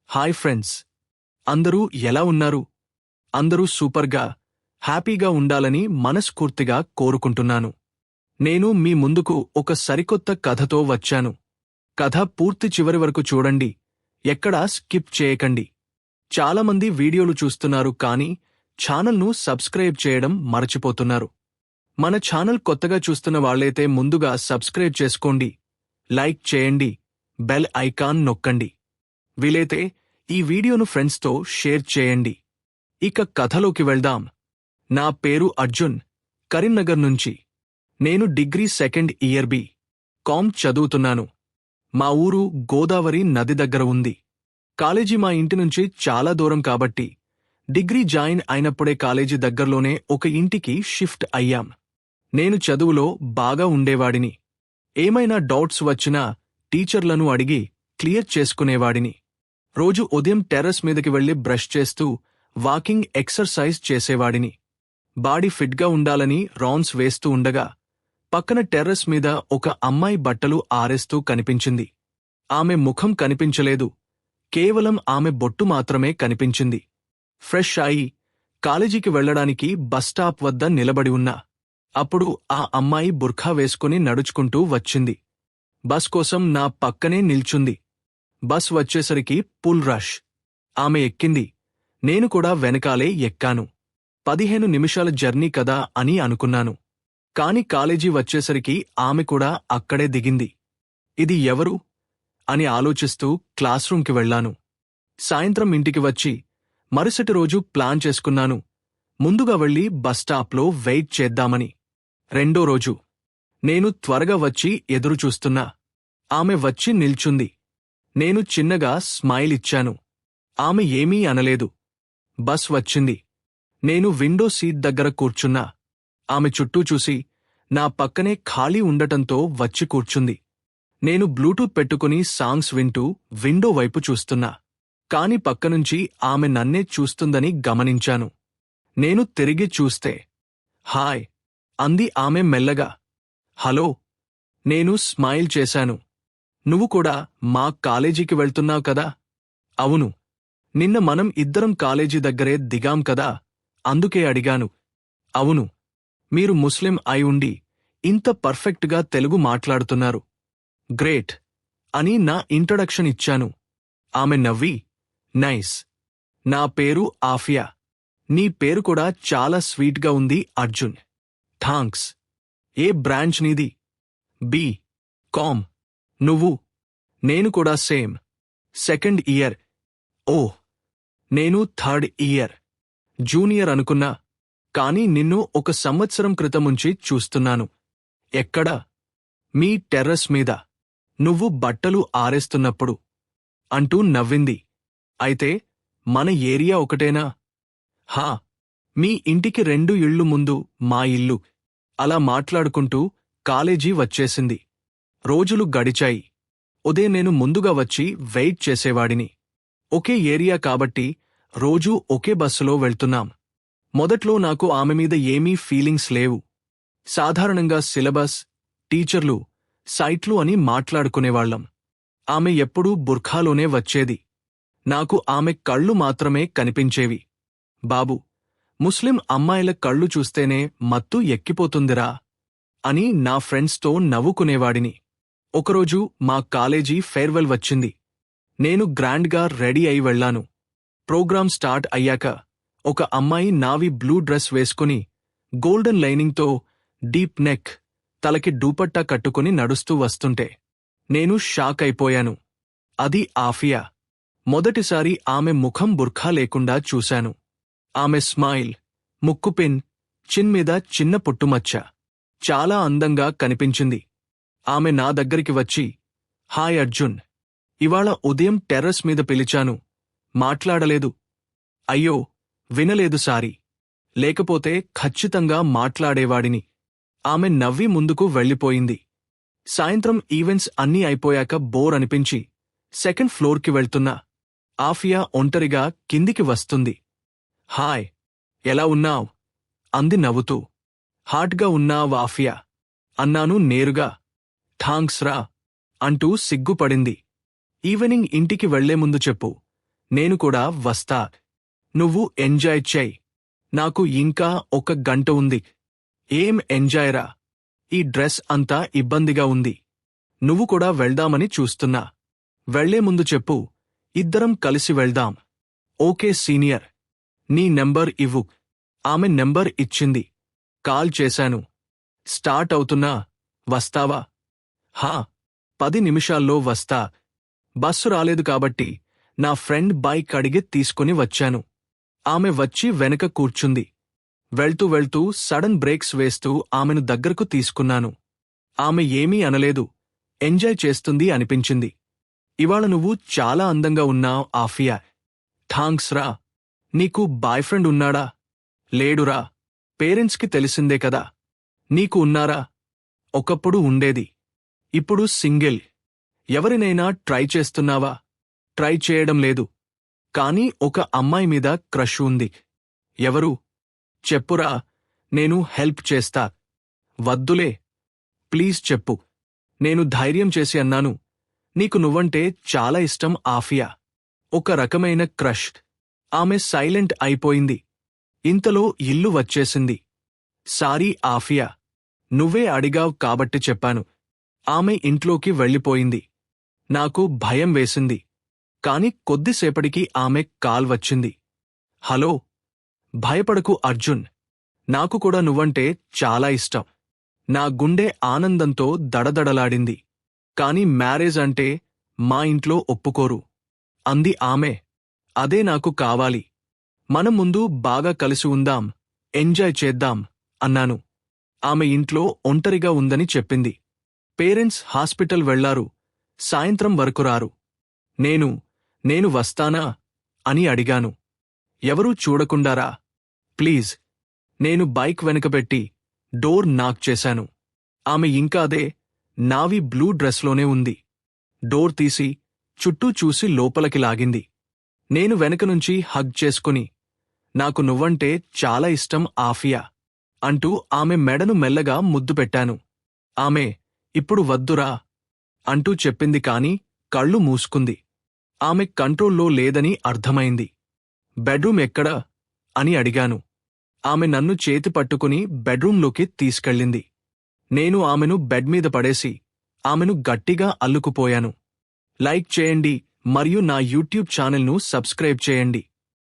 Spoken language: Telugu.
హాయ్ ఫ్రెండ్స్, అందరూ ఎలా ఉన్నారు? అందరూ సూపర్గా, హ్యాపీగా ఉండాలని మనస్ఫూర్తిగా కోరుకుంటున్నాను. నేను మీ ముందుకు ఒక సరికొత్త కథతో వచ్చాను. కథ పూర్తి చివరి వరకు చూడండి, ఎక్కడా స్కిప్ చేయకండి. చాలామంది వీడియోలు చూస్తున్నారు కానీ ఛానల్ను సబ్స్క్రైబ్ చేయడం మరచిపోతున్నారు. మన ఛానల్ కొత్తగా చూస్తున్న వాళ్ళైతే ముందుగా సబ్స్క్రైబ్ చేసుకోండి, లైక్ చేయండి, బెల్ ఐకాన్ నొక్కండి. వీలైతే ఈ వీడియోను ఫ్రెండ్స్తో షేర్ చేయండి. ఇక కథలోకి వెళ్దాం. నా పేరు అర్జున్, కరీంనగర్ నుంచి. నేను డిగ్రీ సెకండ్ ఇయర్ బి.కామ్ చదువుతున్నాను. మా ఊరు గోదావరి నది దగ్గర ఉంది. కాలేజీ మా ఇంటి నుంచి చాలా దూరం కాబట్టి డిగ్రీ జాయిన్ అయినప్పుడే కాలేజీ దగ్గర్లోనే ఒక ఇంటికి షిఫ్ట్ అయ్యాం. నేను చదువులో బాగా ఉండేవాడిని. ఏమైనా డౌట్స్ వచ్చినా టీచర్లను అడిగి క్లియర్ చేసుకునేవాడిని. రోజు ఉదయం టెర్రస్ మీదకి వెళ్లి బ్రష్ చేస్తూ వాకింగ్ ఎక్సర్సైజ్ చేసేవాడిని. బాడీ ఫిట్గా ఉండాలని రౌండ్స్ వేస్తూ ఉండగా పక్కన టెర్రస్ మీద ఒక అమ్మాయి బట్టలు ఆరేస్తూ కనిపించింది. ఆమె ముఖం కనిపించలేదు, కేవలం ఆమె బొట్టు మాత్రమే కనిపించింది. ఫ్రెష్ అయి కాలేజీకి వెళ్లడానికి బస్టాప్ వద్ద నిలబడి ఉన్నా. అప్పుడు ఆ అమ్మాయి బుర్ఖా వేసుకుని నడుచుకుంటూ వచ్చింది. బస్ కోసం నా పక్కనే నిల్చుంది. బస్ వచ్చేసరికి ఫుల్ రష్. ఆమె ఎక్కింది, నేను కూడా వెనకాలే ఎక్కాను. 15 నిమిషాల జర్నీ కదా అని అనుకున్నాను. కాని కాలేజీ వచ్చేసరికి ఆమె కూడా అక్కడే దిగింది. ఇది ఎవరు అని ఆలోచిస్తూ క్లాస్రూంకి వెళ్లాను. సాయంత్రం ఇంటికి వచ్చి మరుసటి రోజు ప్లాన్ చేసుకున్నాను, ముందుగా వెళ్లి బస్టాప్లో వెయిట్ చేద్దామని. రెండో రోజు నేను త్వరగా వచ్చి ఎదురుచూస్తున్నా. ఆమె వచ్చి నిల్చుంది. నేను చిన్నగా స్మైల్ ఇచ్చాను. ఆమె ఏమీ అనలేదు. బస్ వచ్చింది. నేను విండో సీట్ దగ్గర కూర్చున్నా. ఆమె చుట్టూ చూసి నా పక్కనే ఖాళీ ఉండటంతో వచ్చి కూర్చుంది. నేను బ్లూటూత్ పెట్టుకుని సాంగ్స్ వింటూ విండో వైపు చూస్తున్నా. కాని పక్కనుంచి ఆమె నన్నే చూస్తుందని గమనించాను. నేను తిరిగి చూస్తే హాయ్ అంది ఆమె మెల్లగా. హలో. నేను స్మైల్ చేశాను. నువ్వు కూడా మా కాలేజీకి వెళ్తున్నావు కదా? అవును. నిన్న మనం ఇద్దరం కాలేజీ దగ్గరే దిగాం కదా, అందుకే అడిగాను. అవును. మీరు ముస్లిం అయి ఉండి ఇంత పర్ఫెక్ట్గా తెలుగు మాట్లాడుతున్నారు. గ్రేట్ అని నా ఇంట్రడక్షన్ ఇచ్చాను. ఆమె నవ్వి, నైస్. నా పేరు ఆఫియా. నీ పేరు కూడా చాలా స్వీట్గా ఉంది అర్జున్. థాంక్స్. ఏ బ్రాంచ్ నీది? బి.కామ్. నువ్వు? నేను కూడా సేమ్, సెకండ్ ఇయర్. ఓహ్, నేను థర్డ్ ఇయర్, జూనియర్ అనుకున్నా. కాని నిన్ను ఒక సంవత్సరం క్రితముంచి చూస్తున్నాను. ఎక్కడ? మీ టెర్రస్ మీద, నువ్వు బట్టలు ఆరేస్తున్నప్పుడు అంటూ నవ్వింది. అయితే మన ఏరియా ఒకటేనా? హా, మీ ఇంటికి 2 ఇళ్ళు ముందు మా ఇల్లు. అలా మాట్లాడుకుంటూ కాలేజీ వచ్చేసింది. రోజులు గడిచాయి. ఉదయం నేను ముందుగా వచ్చి వెయిట్ చేసేవాడిని. ఒకే ఏరియా కాబట్టి రోజూ ఒకే బస్సులో వెళ్తున్నాం. మొదట్లో నాకు ఆమె మీద ఏమీ ఫీలింగ్స్ లేవు. సాధారణంగా సిలబస్, టీచర్లు, సైట్లు అని మాట్లాడుకునేవాళ్లం. ఆమె ఎప్పుడూ బుర్ఖాలోనే వచ్చేది. నాకు ఆమె కళ్ళు మాత్రమే కనిపించేవి. బాబు, ముస్లిం అమ్మాయిల కళ్ళు చూస్తేనే మత్తు ఎక్కిపోతుందిరా అని నా ఫ్రెండ్స్తో నవ్వుకునేవాడిని. ఒకరోజు మా కాలేజీ ఫేర్వెల్ వచ్చింది. నేను గ్రాండ్గా రెడీ అయి వెళ్లాను. ప్రోగ్రాం స్టార్ట్ అయ్యాక ఒక అమ్మాయి నావీ బ్లూ డ్రెస్ వేసుకుని గోల్డెన్ లైనింగ్తో డీప్ నెక్, తలకి డూపట్టా కట్టుకుని నడుస్తూ వస్తుంటే నేను షాక్ అయిపోయాను. అది ఆఫియా. మొదటిసారి ఆమె ముఖం బుర్ఖా లేకుండా చూశాను. ఆమె స్మైల్, ముక్కుపిన్, చిన్ మీద చిన్న పుట్టుమచ్చ చాలా అందంగా కనిపించింది. ఆమె నా దగ్గరికి వచ్చి, హాయ్ అర్జున్, ఇవాళ ఉదయం టెర్రస్ మీద పిలిచాను, మాట్లాడలేదు. అయ్యో, వినలేదు సారీ. లేకపోతే ఖచ్చితంగా మాట్లాడేవాడిని. ఆమె నవ్వి ముందుకు వెళ్ళిపోయింది. సాయంత్రం ఈవెంట్స్ అన్నీ అయిపోయాక బోర్ అనిపించి సెకండ్ ఫ్లోర్కి వెళ్తున్నా. ఆఫియా ఒంటరిగా కిందికి వస్తుంది. హాయ్, ఎలా ఉన్నావ్? అంది నవ్వుతూ. హాట్గా ఉన్నావ్ ఆఫియా అన్నాను నేరుగా. థాంక్స్ రా అంటూ సిగ్గుపడింది. ఈవెనింగ్ ఇంటికి వెళ్లే ముందు చెప్పు, నేను కూడా వస్తా. నువ్వు ఎంజాయ్ చెయ్. నాకు ఇంకా 1 గంట ఉంది. ఏం ఎంజాయ్రా? ఈ డ్రెస్ అంతా ఇబ్బందిగా ఉంది. నువ్వు కూడా వెళ్దామని చూస్తున్నా. వెళ్లే ముందు చెప్పు, ఇద్దరం కలిసి వెళ్దాం. Okay senior. నీ నెంబర్ ఇవ్వు. ఆమె నెంబర్ ఇచ్చింది. కాల్ చేశాను. స్టార్ట్ అవుతున్నా. వస్తావా? హా, 10 నిమిషాల్లో వస్తా. బస్సు రాలేదు కాబట్టి నా ఫ్రెండ్ బైక్ అడిగి తీసుకుని వచ్చాను. ఆమె వచ్చి వెనక కూర్చుంది. వెళ్తూ వెళ్తూ సడన్ బ్రేక్స్ వేస్తూ ఆమెను దగ్గరకు తీసుకున్నాను. ఆమె ఏమీ అనలేదు. ఎంజాయ్ చేస్తుంది అనిపించింది. ఇవాళ నువ్వు చాలా అందంగా ఉన్నావ్ ఆఫియా. థాంక్స్ రా. నీకు బాయ్ ఫ్రెండ్ ఉన్నాడా? లేడురా. పేరెంట్స్కి తెలిసిందే కదా. నీకు ఉన్నారా? ఒకప్పుడు ఉండేది. ఇప్పుడు సింగిల్. ఎవరినైనా ట్రై చేస్తున్నావా? ట్రై చేయడం లేదు. కానీ ఒక అమ్మాయి మీద క్రష్ ఉంది. ఎవరు? చెప్పురా, నేను హెల్ప్ చేస్తా. వద్దులే, ప్లీజ్ చెప్పు. నేను ధైర్యం చేసి అన్నాను. నీకు నువ్వంటే చాలా ఇష్టం ఆఫియా. ఒక రకమైన క్రష్. ఆమె సైలెంట్ అయిపోయింది. ఇంతలో ఇల్లు వచ్చేసింది. సారీ ఆఫియా, నువ్వే అడిగావ్ కాబట్టి చెప్పాను. ఆమె ఇంట్లోకి వెళ్ళిపోయింది. నాకు భయం వేసింది. కాని కొద్దిసేపటికి ఆమె కాల్ వచ్చింది. హలో. భయపడకు అర్జున్. నాకు కూడా నువ్వంటే చాలా ఇష్టం. నా గుండె ఆనందంతో దడదడలాడింది. కాని మ్యారేజ్ అంటే మా ఇంట్లో ఒప్పుకోరు అంది ఆమె. అదే నాకు కావాలి. మనం ముందు బాగా కలిసి ఉందాం, ఎంజాయ్ చేద్దాం అన్నాను. ఆమె ఇంట్లో ఒంటరిగా ఉందని చెప్పింది. పేరెంట్స్ హాస్పిటల్ వెళ్లారు. సాయంత్రం వరకు రారు. నేను వస్తానా అని అడిగాను. ఎవరూ చూడకుండారా ప్లీజ్. నేను బైక్ వెనకబెట్టి డోర్ నాక్ చేశాను. ఆమె ఇంకాదే నావీ బ్లూ డ్రెస్లోనే ఉంది. డోర్ తీసి చుట్టూ చూసి లోపలికి లాగింది. నేను వెనకనుంచి హగ్ చేసుకుని, నాకు నువ్వంటే చాలా ఇష్టం ఆఫియా అంటూ ఆమె మెడను మెల్లగా ముద్దు పెట్టాను. ఆమె ఇప్పుడు వద్దురా అంటూ చెప్పింది కాని కళ్ళు మూసుకుంది. ఆమె కంట్రోల్లో లేదని అర్థమైంది. బెడ్రూమ్ ఎక్కడా అని అడిగాను. ఆమె నన్ను చేతి పట్టుకుని బెడ్రూంలోకి తీసుకెళ్ళింది. నేను ఆమెను బెడ్ మీద పడేసి ఆమెను గట్టిగా అల్లుకుపోయాను. లైక్ చేయండి మరియు నా యూట్యూబ్ ఛానల్ను సబ్స్క్రైబ్ చేయండి.